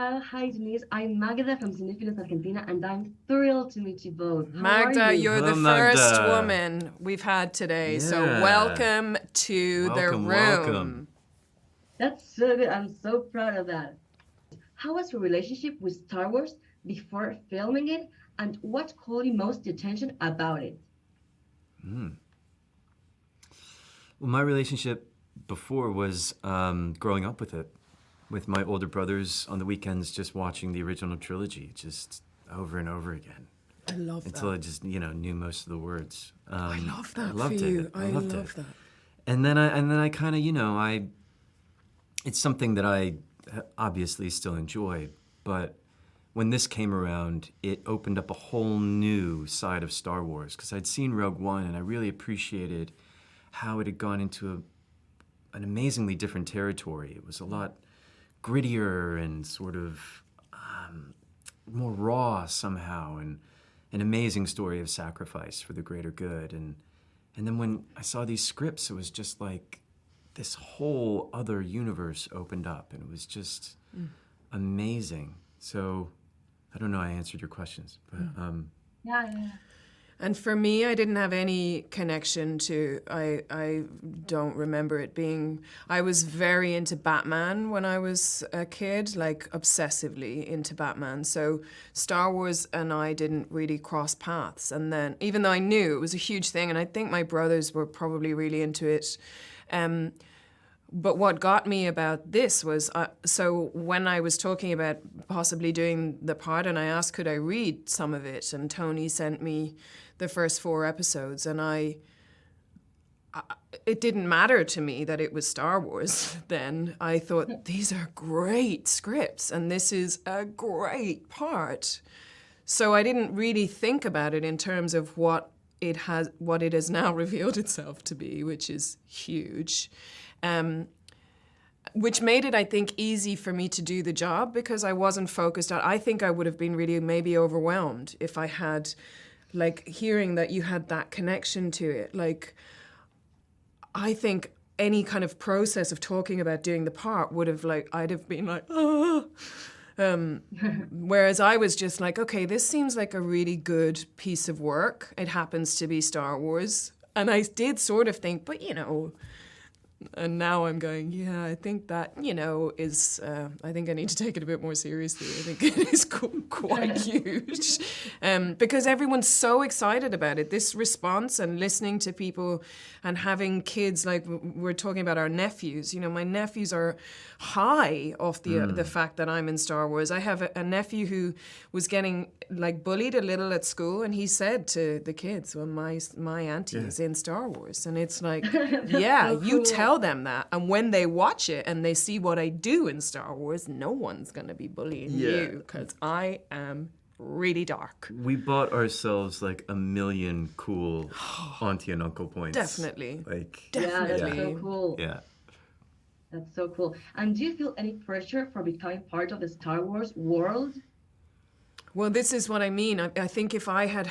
Hi, Denise. I'm Magda from Cinéfilos, Argentina, and I'm thrilled to meet you both. How Magda, are you? you're Hello, the first Magda. woman we've had today, so Yeah. welcome to the Welcome, room. welcome. That's so good. I'm so proud of that. How was your relationship with Star Wars before filming it, and what caught you most attention about it? Well, my relationship before was growing up with it, with my older brothers on the weekends, just watching the original trilogy, just over and over again. I love Until that. I just, knew most of the words. I love that I loved for you. it. I loved love it. that. And then I kind of, it's something that I obviously still enjoy, but when this came around, it opened up a whole new side of Star Wars, because I'd seen Rogue One and I really appreciated how it had gone into an amazingly different territory. It was a lot grittier and sort of more raw somehow, and an amazing story of sacrifice for the greater good. And then when I saw these scripts, it was just like this whole other universe opened up, and it was just amazing. So I don't know, I answered your questions, but Yeah. And for me, I didn't have any connection to, I don't remember it being, I was very into Batman when I was a kid, like obsessively into Batman. So Star Wars and I didn't really cross paths. And then, even though I knew it was a huge thing, and I think my brothers were probably really into it, but what got me about this was, so when I was talking about possibly doing the part, and I asked, could I read some of it? And Tony sent me the first 4 episodes, and it didn't matter to me that it was Star Wars then. I thought, these are great scripts, and this is a great part. So I didn't really think about it in terms of what it has now revealed itself to be, which is huge. Which made it, I think, easy for me to do the job, because I wasn't focused on, I think I would have been really maybe overwhelmed if I had, like, hearing that you had that connection to it. Like, I think any kind of process of talking about doing the part would have, like, I'd have been like, oh. Whereas I was just like, okay, this seems like a really good piece of work. It happens to be Star Wars. And I did sort of think, but, and now I'm going, yeah, I think that, is, I think I need to take it a bit more seriously. I think it is quite huge. Because everyone's so excited about it. This response and listening to people and having kids, like we're talking about our nephews. My nephews are high off the fact that I'm in Star Wars. I have a nephew who was getting, like, bullied a little at school, and he said to the kids, well, my auntie is in Star Wars. And it's like, yeah, so you cool. tell them that, and when they watch it and they see what I do in Star Wars, no one's going to be bullying you, because I am really dark. we bought ourselves like a million cool auntie and uncle points. Definitely. Like, Yeah, that's Definitely. so cool. yeah. That's so cool. And do you feel any pressure for becoming part of the Star Wars world? Well, this is what I mean. I think if I had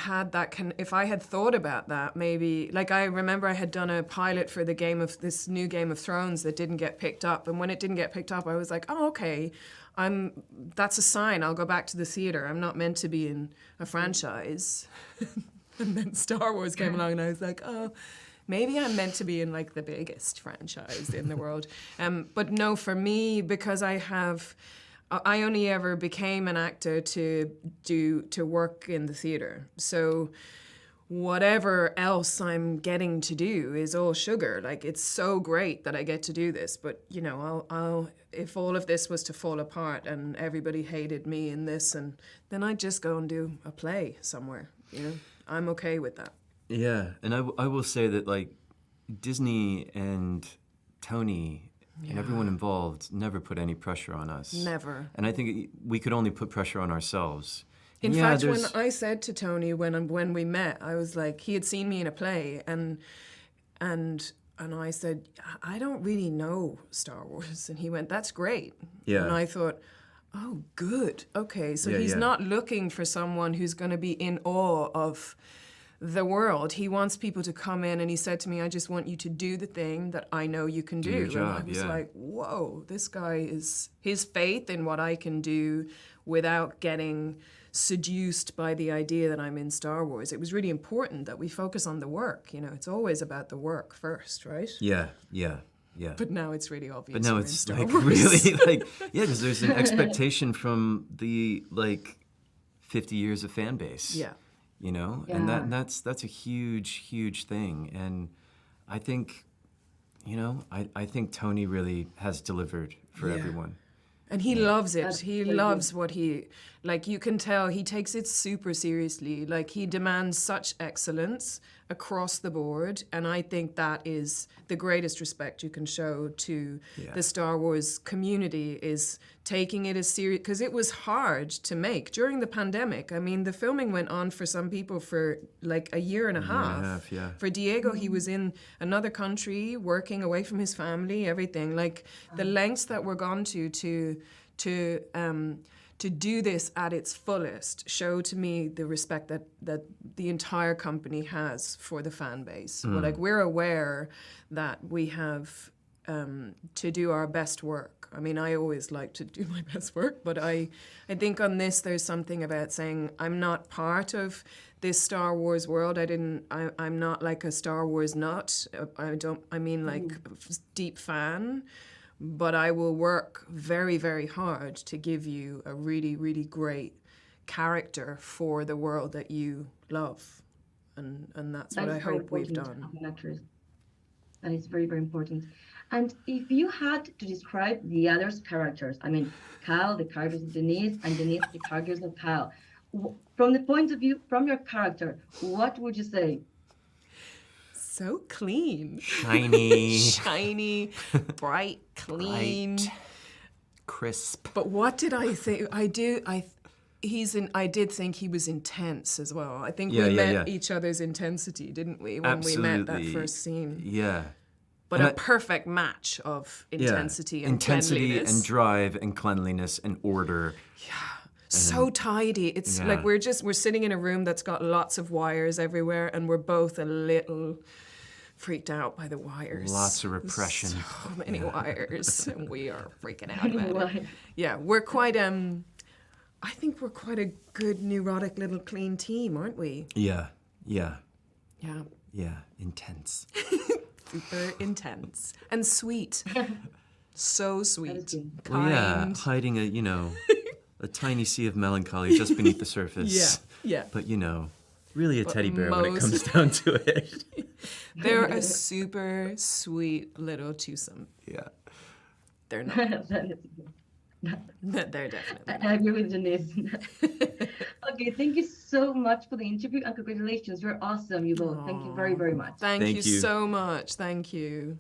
if I had thought about that, maybe, like, I remember I had done a pilot for this new Game of Thrones that didn't get picked up. And when it didn't get picked up, I was like, oh, okay, that's a sign. I'll go back to the theater. I'm not meant to be in a franchise. And then Star Wars came along, and I was like, oh, maybe I'm meant to be in, like, the biggest franchise in the world. But no, for me, because I only ever became an actor to work in the theater. So whatever else I'm getting to do is all sugar. Like, it's so great that I get to do this, but I'll if all of this was to fall apart and everybody hated me in this, and then I'd just go and do a play somewhere. I'm okay with that. Yeah, and I will say that, like, Disney and Tony and everyone involved never put any pressure on us. Never. And I think we could only put pressure on ourselves. In And yeah, fact, when there's- I said to Tony when we met, I was like, he had seen me in a play, and I said, I don't really know Star Wars, and he went, that's great. Yeah. And I thought, oh, good. Okay, so he's not looking for someone who's going to be in awe of the world. He wants people to come in, and he said to me, I just want you to do the thing that I know you can do. your job, and I was yeah. like, whoa, this guy is, his faith in what I can do without getting seduced by the idea that I'm in Star Wars. It was really important that we focus on the work. You know, it's always about the work first, right? Yeah, yeah, yeah. But now it's really obvious. But now we're in it's Star like Wars. really like, yeah, because there's an expectation from the like 50 years of fan base. Yeah. You know, Yeah. and that's a huge thing. And I think, you know, I think Tony really has delivered for Yeah. everyone. And he loves it. That's He very loves what he, like, you can tell he takes it super seriously. Like, he demands such excellence across the board. And I think that is the greatest respect you can show to Yeah. the Star Wars community, is taking it as serious. Because it was hard to make during the pandemic. I mean, the filming went on for some people for like a year and a half. Yeah. For Diego, he was in another country, working away from his family, everything. Like, the lengths that were gone to do this at its fullest show to me the respect that the entire company has for the fan base. Well, like, we're aware that we have to do our best work. I mean, I always like to do my best work, but I think on this there's something about saying I'm not part of this Star Wars world. I'm not like a Star Wars nut. I mean like deep fan. But I will work very, very hard to give you a really, really great character for the world that you love. And that's what I very hope we've important done. as an actress. That is very, very important. And if you had to describe the others' characters, I mean, Kyle, the characters of Denise, and Denise, the characters of Kyle, from the point of view, from your character, what would you say? So clean. Shiny, Shiny, bright, clean. bright, crisp. But what did I think? I did think he was intense as well. I think we met each other's intensity, didn't we, when we met that Absolutely. first scene? Yeah. But And a perfect match of intensity and intensity cleanliness. and drive and cleanliness and order. So tidy. It's Yeah. like we're sitting in a room that's got lots of wires everywhere, and we're both a little freaked out by the wires. Lots of repression. So many wires, and we are freaking out about it. Why? Yeah, we're quite I think we're quite a good neurotic little clean team, aren't we? Yeah. Yeah. Intense. Super intense and sweet. So sweet. good. Kind. Well, yeah, hiding a tiny sea of melancholy just beneath the surface. Yeah. But really a teddy bear when it most- comes down to it. They're a super sweet little twosome. Yeah. They're not. They're definitely. I agree with Denise. Okay, thank you so much for the interview and congratulations. You're awesome, you both. Thank you very, very much. Thank Thank you you. so much. Thank you.